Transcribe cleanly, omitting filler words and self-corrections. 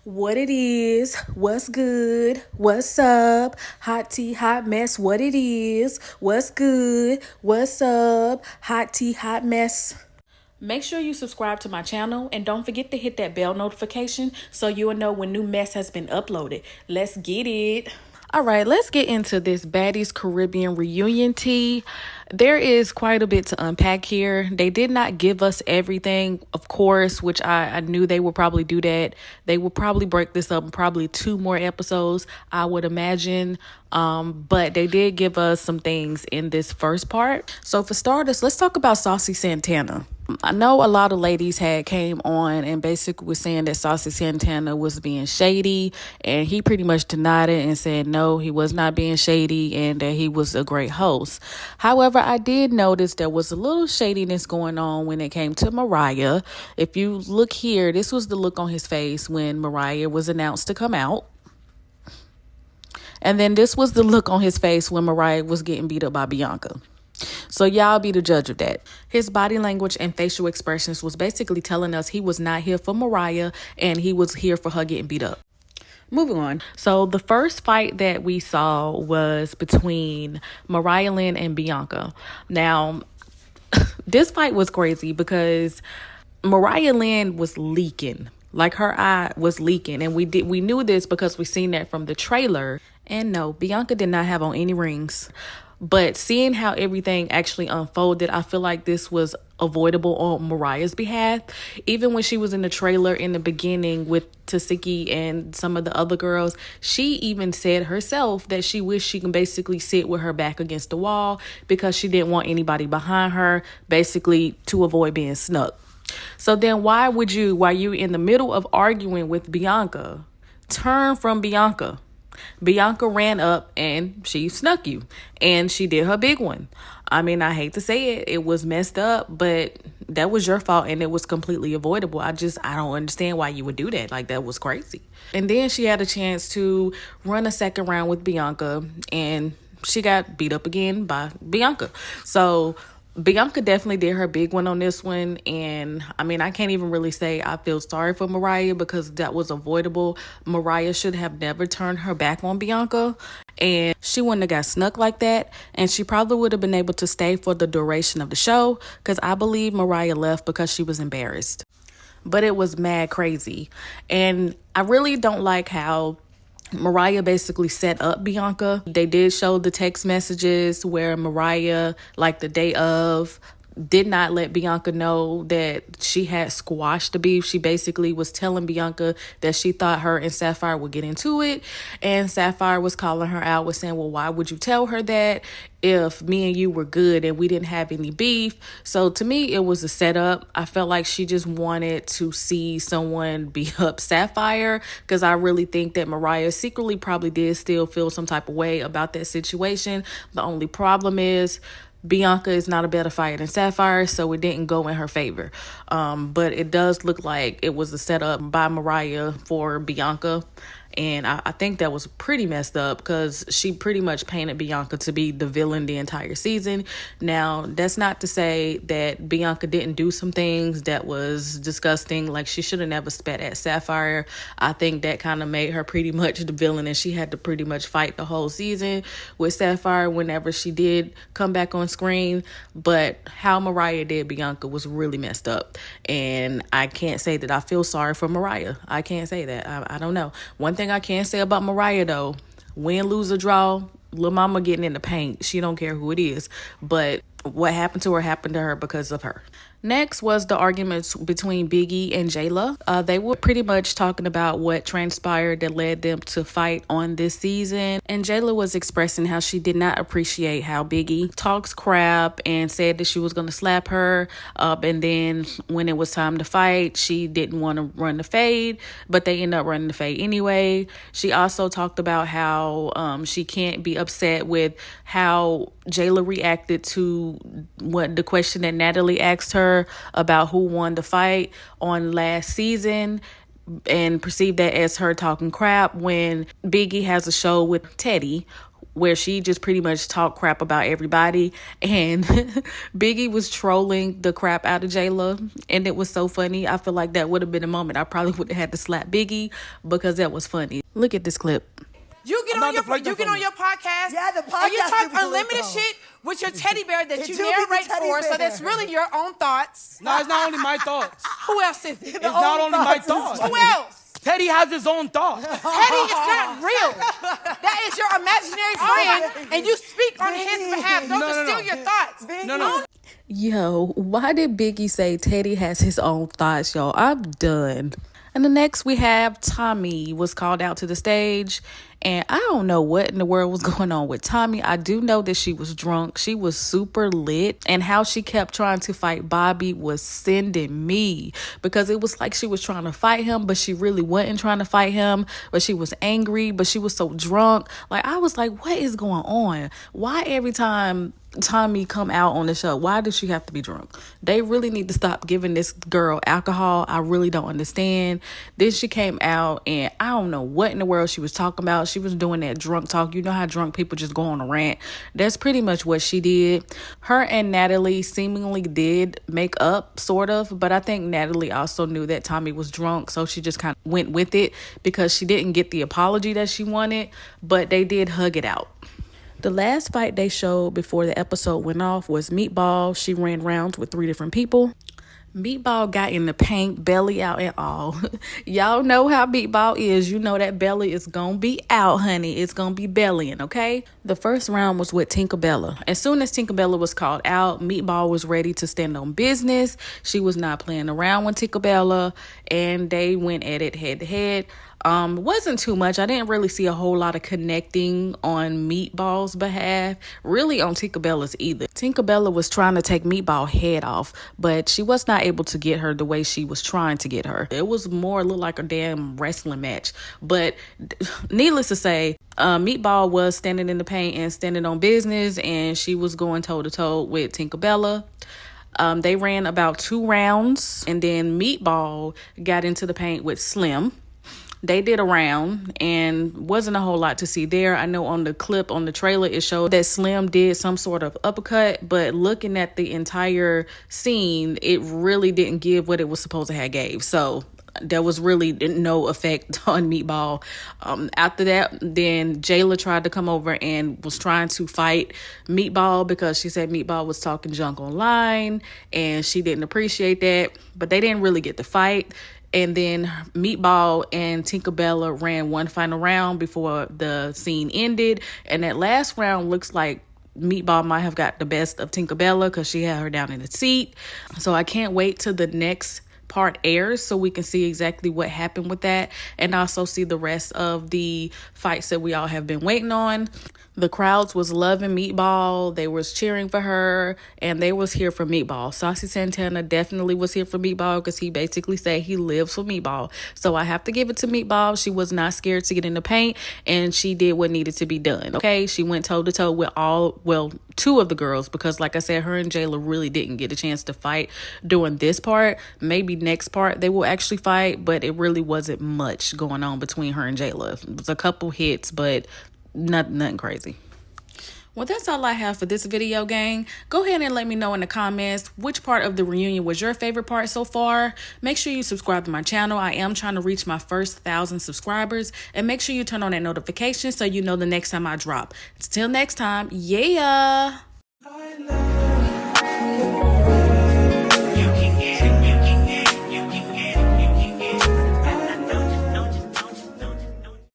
What it is, what's good, what's up, hot tea, hot mess, what it is, what's good, what's up, hot tea, hot mess. Make sure you subscribe to my channel and don't forget to hit that bell notification so you will know when new mess has been uploaded. Let's get it. All right, let's get into this Baddies Caribbean Reunion tea. There is quite a bit to unpack here. They did not give us everything, of course, which I knew they would probably do that. They will probably break this up in probably 2 more episodes, I would imagine. But they did give us some things in this first part. So for starters, let's talk about Saucy Santana. I know a lot of ladies had came on and basically was saying that Saucy Santana was being shady, and he pretty much denied it and said no, he was not being shady and that he was a great host. However, I did notice there was a little shadiness going on when it came to Mariah. If you look here, this was the look on his face when Mariah was announced to come out. And then this was the look on his face when Mariah was getting beat up by Bianca. So y'all be the judge of that. His body language and facial expressions was basically telling us he was not here for Mariah and he was here for her getting beat up. Moving on. So the first fight that we saw was between Mariah Lynn and Bianca. Now, this fight was crazy because Mariah Lynn was leaking. Like, her eye was leaking, and we knew this because we seen that from the trailer. And no, Bianca did not have on any rings. But seeing how everything actually unfolded, I feel like this was avoidable on Mariah's behalf. Even when she was in the trailer in the beginning with Tasiki and some of the other girls, she even said herself that she wished she can basically sit with her back against the wall because she didn't want anybody behind her, basically to avoid being snuck. So then why would you, while you're in the middle of arguing with Bianca, turn from Bianca? Bianca ran up and she snuck you, and she did her big one. I mean, I hate to say it, it was messed up, but that was your fault and it was completely avoidable. I don't understand why you would do that. Like, that was crazy. And then she had a chance to run a second round with Bianca, and she got beat up again by Bianca. So Bianca definitely did her big one on this one. And I mean, I can't even really say I feel sorry for Mariah because that was avoidable. Mariah should have never turned her back on Bianca, and she wouldn't have got snuck like that. And she probably would have been able to stay for the duration of the show, because I believe Mariah left because she was embarrassed. But it was mad crazy. And I really don't like how Mariah basically set up Bianca. They did show the text messages where Mariah, like the day of, did not let Bianca know that she had squashed the beef. She basically was telling Bianca that she thought her and Sapphire would get into it, and Sapphire was calling her out, was saying, well, why would you tell her that if me and you were good and we didn't have any beef? So to me, it was a setup. I felt like she just wanted to see someone beat up Sapphire, because I really think that Mariah secretly probably did still feel some type of way about that situation. The only problem is Bianca is not a better fighter than Sapphire, so it didn't go in her favor. But it does look like it was a setup by Mariah for Bianca. And I think that was pretty messed up, because she pretty much painted Bianca to be the villain the entire season. Now, that's not to say that Bianca didn't do some things that was disgusting. Like, she should have never spat at Sapphire. I think that kind of made her pretty much the villain, and she had to pretty much fight the whole season with Sapphire whenever she did come back on screen. But how Mariah did Bianca was really messed up. And I can't say that I feel sorry for Mariah. I can't say that. I don't know. One thing I can say about Mariah, though, win, lose, or draw, Lil Mama getting in the paint. She don't care who it is. But what happened to her because of her. Next was the arguments between Biggie and Jela. They were pretty much talking about what transpired that led them to fight on this season. And Jela was expressing how she did not appreciate how Biggie talks crap and said that she was going to slap her. And then when it was time to fight, she didn't want to run the fade, but they ended up running the fade anyway. She also talked about how she can't be upset with how Jela reacted to what the question that Natalie asked her about who won the fight on last season, and perceived that as her talking crap when Biggie has a show with Teddy where she just pretty much talked crap about everybody. And Biggie was trolling the crap out of Jela. And it was so funny. I feel like that would have been a moment I probably would have had to slap Biggie because that was funny. Look at this clip. You get on your podcast. Yeah, the podcast. And you talk unlimited shit with your teddy bear that you narrate for. So that's really your own thoughts. No, it's not only my thoughts. Who else is it? It's not only my thoughts. Who else? Teddy has his own thoughts. Teddy is not real. That is your imaginary friend, and you speak on his behalf. Don't steal your thoughts. No. Yo, why did Biggie say Teddy has his own thoughts, y'all? I'm done. And the next we have Tommy was called out to the stage. And I don't know what in the world was going on with Tommy. I do know that she was drunk. She was super lit. And how she kept trying to fight Bobby was sending me. Because it was like she was trying to fight him, but she really wasn't trying to fight him. But she was angry, but she was so drunk. Like, I was like, what is going on? Why every time Tommy come out on the show, why does she have to be drunk? They really need to stop giving this girl alcohol. I really don't understand. Then she came out and I don't know what in the world she was talking about. She was doing that drunk talk. You know how drunk people just go on a rant. That's pretty much what she did. Her and Natalie seemingly did make up, sort of, but I think Natalie also knew that Tommy was drunk, so she just kind of went with it because she didn't get the apology that she wanted, but they did hug it out. The last fight they showed before the episode went off was Meatball. She ran rounds with 3 different people. Meatball got in the paint, belly out and all. Y'all know how Meatball is. You know that belly is gonna be out, honey. It's gonna be bellying, okay? The first round was with Tinkabella. As soon as Tinkabella was called out, Meatball was ready to stand on business. She was not playing around with Tinkabella, and they went at it head to head. Wasn't too much. I didn't really see a whole lot of connecting on Meatball's behalf, really on Tinkabella's either. Tinkabella was trying to take Meatball head off, but she was not able to get her the way she was trying to get her. It was more looked like a damn wrestling match. But needless to say, Meatball was standing in the paint and standing on business, and she was going toe to toe with Tinkabella. They ran about 2 rounds, and then Meatball got into the paint with Slim. They did a round and wasn't a whole lot to see there. I know on the clip on the trailer, it showed that Slim did some sort of uppercut, but looking at the entire scene, it really didn't give what it was supposed to have gave. So there was really no effect on Meatball. After that, then Jela tried to come over and was trying to fight Meatball because she said Meatball was talking junk online and she didn't appreciate that, but they didn't really get to fight. And then Meatball and Tinkabella ran one final round before the scene ended. And that last round looks like Meatball might have got the best of Tinkabella because she had her down in the seat. So I can't wait till the next part airs so we can see exactly what happened with that and also see the rest of the fights that we all have been waiting on. The crowds was loving Meatball. They was cheering for her and they was here for Meatball. Saucy Santana definitely was here for Meatball because he basically said he lives for Meatball. So I have to give it to Meatball. She was not scared to get in the paint and she did what needed to be done. Okay, she went toe to toe with two of the girls because like I said, her and Jayla really didn't get a chance to fight during this part. Maybe next part they will actually fight, but it really wasn't much going on between her and Jayla. It was a couple hits, but nothing crazy. Well, that's all I have for this video, gang. Go ahead and let me know in the comments which part of the reunion was your favorite part so far. Make sure you subscribe to my channel. I am trying to reach my first 1,000 subscribers. And make sure you turn on that notification so you know the next time I drop. Until next time, yeah!